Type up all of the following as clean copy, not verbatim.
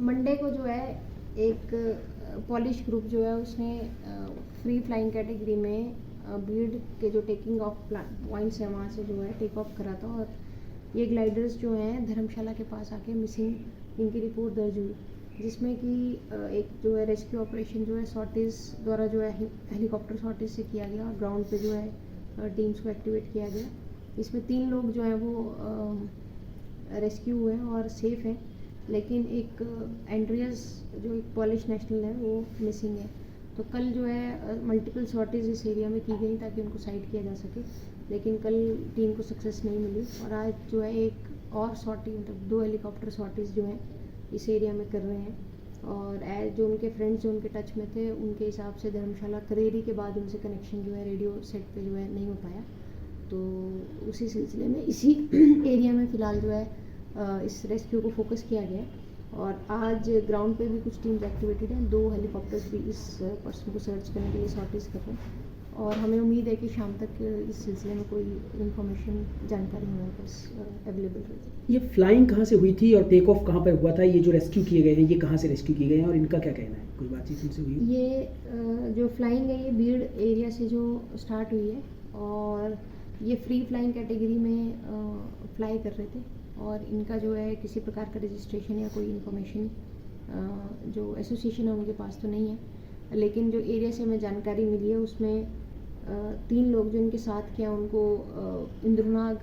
Monday को जो है एक पॉलिश ग्रुप जो है उसने फ्री फ्लाइंग कैटेगरी में बीड के जो टेकिंग ऑफ पॉइंट्स हैं वहाँ से जो है टेक ऑफ करा था, और ये ग्लाइडर्स जो हैं धर्मशाला के पास आके मिसिंग इनकी रिपोर्ट दर्ज हुई, जिसमें कि एक जो है रेस्क्यू ऑपरेशन जो है सॉर्टिस द्वारा जो है हेलीकॉप्टर सॉर्टिस से किया गया और ग्राउंड पे जो है टीम्स को एक्टिवेट किया गया। इसमें 3 लोग जो हैं वो रेस्क्यू हुए हैं और सेफ़ हैं, लेकिन एक एंड्रियस जो एक पॉलिश नेशनल है वो मिसिंग है। तो कल जो है मल्टीपल सॉर्टीज़ इस एरिया में की गई ताकि उनको साइड किया जा सके, लेकिन कल टीम को सक्सेस नहीं मिली, और आज जो है एक और सॉर्टी मतलब 2 हेलीकॉप्टर सॉर्टीज़ जो हैं इस एरिया में कर रहे हैं। और एज जो उनके फ्रेंड्स जो उनके टच में थे उनके हिसाब से धर्मशाला करेरी के बाद उनसे कनेक्शन जो है रेडियो सेट पे जो है नहीं हो पाया, तो उसी सिलसिले में इसी एरिया में फ़िलहाल जो है इस रेस्क्यू को फोकस किया गया है। और आज ग्राउंड पे भी कुछ टीम्स एक्टिवेटेड हैं, 2 हेलीकॉप्टर्स भी इस पर्सन को सर्च करने के लिए सॉर्टिस कर रहे हैं, और हमें उम्मीद है कि शाम तक इस सिलसिले में कोई इन्फॉर्मेशन जानकारी हमारे पास अवेलेबल रहेगी। ये फ्लाइंग कहाँ से हुई थी और टेक ऑफ कहाँ पर हुआ था? ये जो रेस्क्यू किए गए हैं ये कहाँ से रेस्क्यू किए गए हैं और इनका क्या कहना है? कोई बातचीत इनसे हुई? ये जो फ्लाइंग है ये बीड एरिया से जो स्टार्ट हुई है, और ये फ्री फ्लाइंग कैटेगरी में फ्लाई कर रहे थे, और इनका जो है किसी प्रकार का रजिस्ट्रेशन या कोई इन्फॉर्मेशन जो एसोसिएशन है उनके पास तो नहीं है, लेकिन जो एरिया से हमें जानकारी मिली है उसमें 3 लोग जो इनके साथ किया उनको इंद्रनाग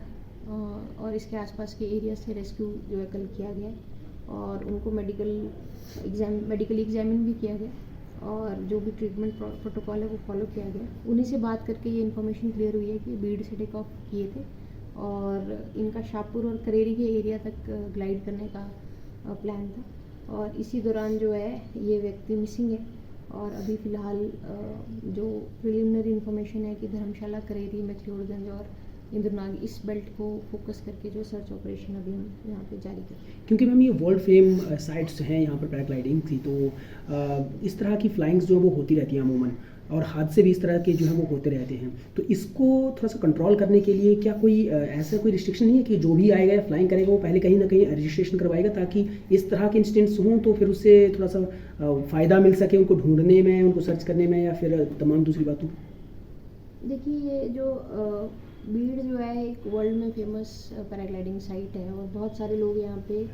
और इसके आसपास के एरिया से रेस्क्यू जो है कल किया गया, और उनको मेडिकली एग्जामिन भी किया गया, और जो भी ट्रीटमेंट प्रोटोकॉल है वो फॉलो किया गया। उन्हीं से बात करके ये इन्फॉर्मेशन क्लियर हुई है कि बीड से टेक ऑफ किए थे और इनका शाहपुर और करेरी के एरिया तक ग्लाइड करने का प्लान था, और इसी दौरान जो है ये व्यक्ति मिसिंग है। और अभी फ़िलहाल जो प्रिलिमिनरी इन्फॉर्मेशन है कि धर्मशाला, करेरी, मैक्लोडगंज और इंद्रनाग इस बेल्ट को फोकस करके जो सर्च ऑपरेशन अभी हम यहाँ पे जारी कर रहे हैं। क्योंकि मैम ये वर्ल्ड फेम साइट्स हैं, यहाँ पर पैराग्लाइडिंग थी, तो इस तरह की फ्लाइंग्स जो वो होती रहती हैं अमूमन, और हादसे भी इस तरह के जो हैं वो होते रहते हैं, तो इसको थोड़ा सा कंट्रोल करने के लिए क्या कोई ऐसा कोई रिस्ट्रिक्शन नहीं है कि जो भी आएगा या फ्लाइंग करेगा वो पहले कहीं ना कहीं रजिस्ट्रेशन करवाएगा, ताकि इस तरह के इंसिडेंट्स हों तो फिर उससे थोड़ा सा फ़ायदा मिल सके उनको ढूंढने में, उनको सर्च करने में, या फिर तमाम दूसरी बातों? देखिए, ये जो बीड जो है एक वर्ल्ड में फेमस पैराग्लाइडिंग साइट है, और बहुत सारे लोग यहाँ पे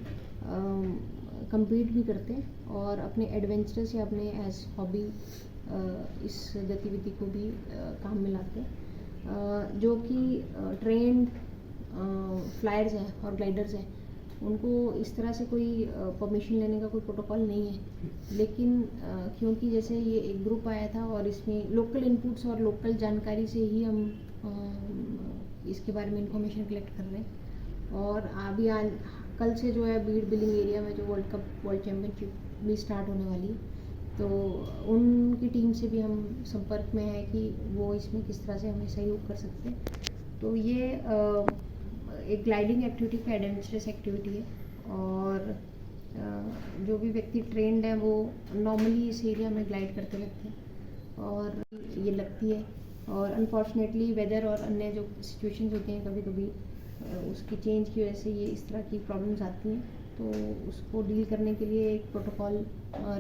compete भी करते हैं और अपने एडवेंचरस या अपने एज हॉबी इस गतिविधि को भी काम में लाते हैं। जो कि ट्रेंड फ्लायर्स हैं और ग्लाइडर्स हैं, उनको इस तरह से कोई परमिशन लेने का कोई प्रोटोकॉल नहीं है, लेकिन क्योंकि जैसे ये एक ग्रुप आया था और इसमें लोकल इनपुट्स और लोकल जानकारी से ही हम इसके बारे में इंफॉर्मेशन कलेक्ट कर रहे हैं। और अभी कल से जो है बीड बिलिंग एरिया में जो वर्ल्ड चैम्पियनशिप भी स्टार्ट होने वाली है, तो उनकी टीम से भी हम संपर्क में है कि वो इसमें किस तरह से हमें सहयोग कर सकते हैं। तो ये एक ग्लाइडिंग एक्टिविटी का एडवेंचरस एक्टिविटी है, और जो भी व्यक्ति ट्रेंड है वो नॉर्मली इस एरिया में ग्लाइड करते रहते हैं, और ये लगती है। और अनफॉर्चुनेटली वेदर और अन्य जो सिचुएशंस होती हैं कभी कभी उसकी चेंज की वजह से ये इस तरह की प्रॉब्लम्स आती हैं, तो उसको डील करने के लिए एक प्रोटोकॉल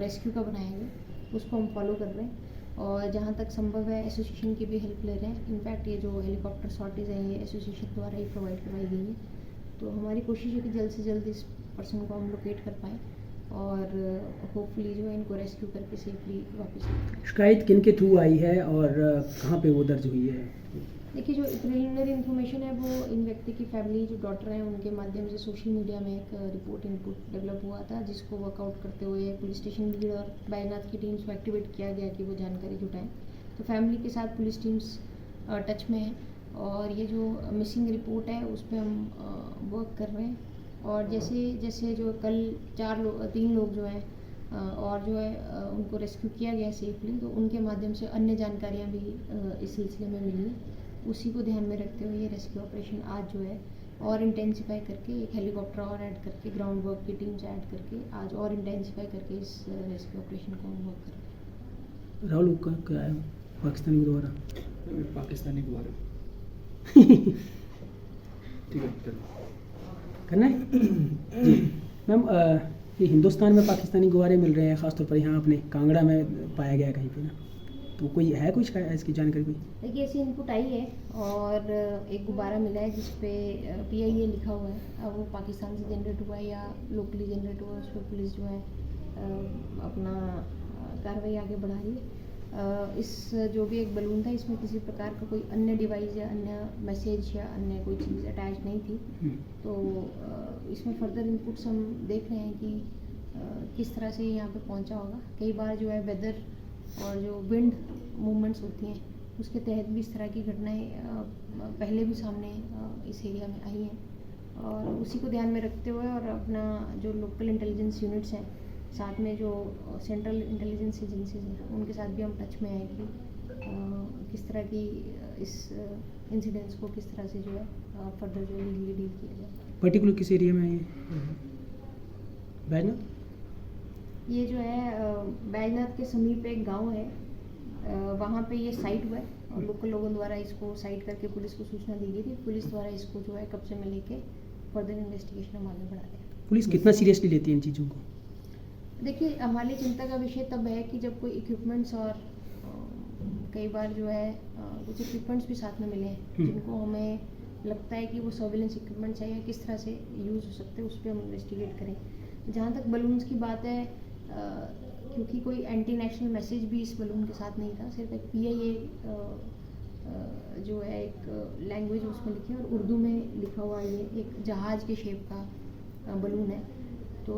रेस्क्यू का बनाया गया, उसको हम फॉलो कर रहे हैं, और जहाँ तक संभव है एसोसिएशन की भी हेल्प ले रहे हैं। इनफैक्ट ये जो हेलीकॉप्टर सॉर्टेज है ये एसोसिएशन द्वारा ही प्रोवाइड करवाई गई है, तो हमारी कोशिश है कि जल्द से जल्द इस पर्सन को हम लोकेट कर पाएँ और होपफुली जो है इनको रेस्क्यू करके सेफली वापस लाएं। शिकायत किन के थ्रू आई है और कहाँ पे वो दर्ज हुई है? देखिए, जो प्रिलिमिनरी इन्फॉर्मेशन है वो इन व्यक्ति की फैमिली जो डॉटर हैं उनके माध्यम से सोशल मीडिया में एक रिपोर्ट इनपुट डेवलप हुआ था, जिसको वर्कआउट करते हुए पुलिस स्टेशन लीड और बैजनाथ की टीम्स को एक्टिवेट किया गया कि वो जानकारी जुटाएं। तो फैमिली के साथ पुलिस टीम्स टच में हैं, और ये जो मिसिंग रिपोर्ट है उस पर हम वर्क कर रहे हैं, और जैसे जैसे जो कल 3 लोग जो हैं और जो है उनको रेस्क्यू किया गया सेफली, तो उनके माध्यम से अन्य जानकारियाँ भी इस सिलसिले में मिली हैं। उसी को ध्यान में रखते हुए ये रेस्क्यू ऑपरेशन आज जो है और इंटेंसिफाई करके एक हेलीकॉप्टर और ऐड करके ग्राउंड वर्क की टीम से ऐड करके आज और इंटेंसिफाई करके इस रेस्क्यू ऑपरेशन को हम वर्क कर रहे हैं। राहुल का क्या है पाकिस्तानी दोबारा? पाकिस्तानी दोबारा ठीक है करना है जी मैम। ये हिंदुस्तान में पाकिस्तानी गुब्बारे मिल रहे हैं, ख़ासतौर पर यहाँ अपने कांगड़ा में पाया गया कहीं पे ना, तो कोई है कुछ इसकी जानकारी कोई? देखिए ऐसी इनपुट आई है और एक गुब्बारा मिला है जिस पे PIA लिखा हुआ है। अब वो पाकिस्तान से जनरेट हुआ है या लोकली जनरेट हुआ है, उस पर पुलिस जो है अपना कार्रवाई आगे बढ़ा रही है। इस जो भी एक बलून था इसमें किसी प्रकार का कोई अन्य डिवाइस या अन्य मैसेज या अन्य कोई चीज़ अटैच नहीं थी। तो इसमें फर्दर इनपुट्स हम देख रहे हैं कि किस तरह से यहाँ पे पहुँचा होगा। कई बार जो है वेदर और जो विंड मूवमेंट्स होती हैं उसके तहत भी इस तरह की घटनाएं पहले भी सामने इस एरिया में आई हैं और उसी को ध्यान में रखते हुए और अपना जो लोकल इंटेलिजेंस यूनिट्स हैं साथ में जो सेंट्रल इंटेलिजेंस एजेंसीज हैं उनके साथ भी हम टच में हैं कि किस तरह की इस इंसिडेंट्स को किस तरह से जो है फर्दर जो लीगली डील किया जाए। पर्टिकुलर किस एरिया में है ये बैजनाथ? ये जो है बैजनाथ के समीप एक गांव है, वहाँ पे ये साइट हुआ है और लोकल लोगों द्वारा इसको साइट करके पुलिस को सूचना दी गई थी। पुलिस द्वारा इसको जो है कब्जे में लेके फर्दर इन्वेस्टिगेशन हम आगे बढ़ा रहे हैं। पुलिस कितना सीरियसली लेती है इन चीज़ों को? देखिए हमारे लिए चिंता का विषय तब है कि जब कोई इक्विपमेंट्स और कई बार जो है कुछ इक्विपमेंट्स भी साथ में मिले हैं जिनको हमें लगता है कि वो सर्विलेंस इक्विपमेंट्स है या किस तरह से यूज़ हो सकते हैं, उस पर हम इन्वेस्टिगेट करें। जहाँ तक बलून्स की बात है, क्योंकि कोई एंटी नेशनल मैसेज भी इस बलून के साथ नहीं था, सिर्फ एक PIA जो है एक लैंग्वेज उसमें लिखी है और उर्दू में लिखा हुआ ये एक जहाज़ के शेप का बलून है। तो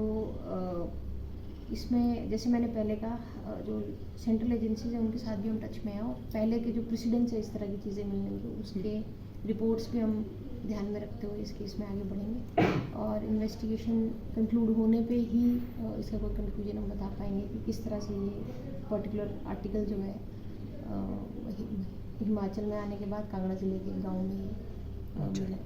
इसमें जैसे मैंने पहले कहा जो सेंट्रल एजेंसीज हैं उनके साथ भी हम टच में हैं और पहले के जो प्रेसिडेंट्स है इस तरह की चीज़ें मिलने की उसके रिपोर्ट्स भी हम ध्यान में रखते हुए इस केस में आगे बढ़ेंगे और इन्वेस्टिगेशन कंक्लूड होने पे ही इसका कोई कंक्लूजन हम बता पाएंगे कि किस तरह से ये पर्टिकुलर आर्टिकल जो है हिमाचल में आने के बाद कांगड़ा जिले के गाँव में मिला।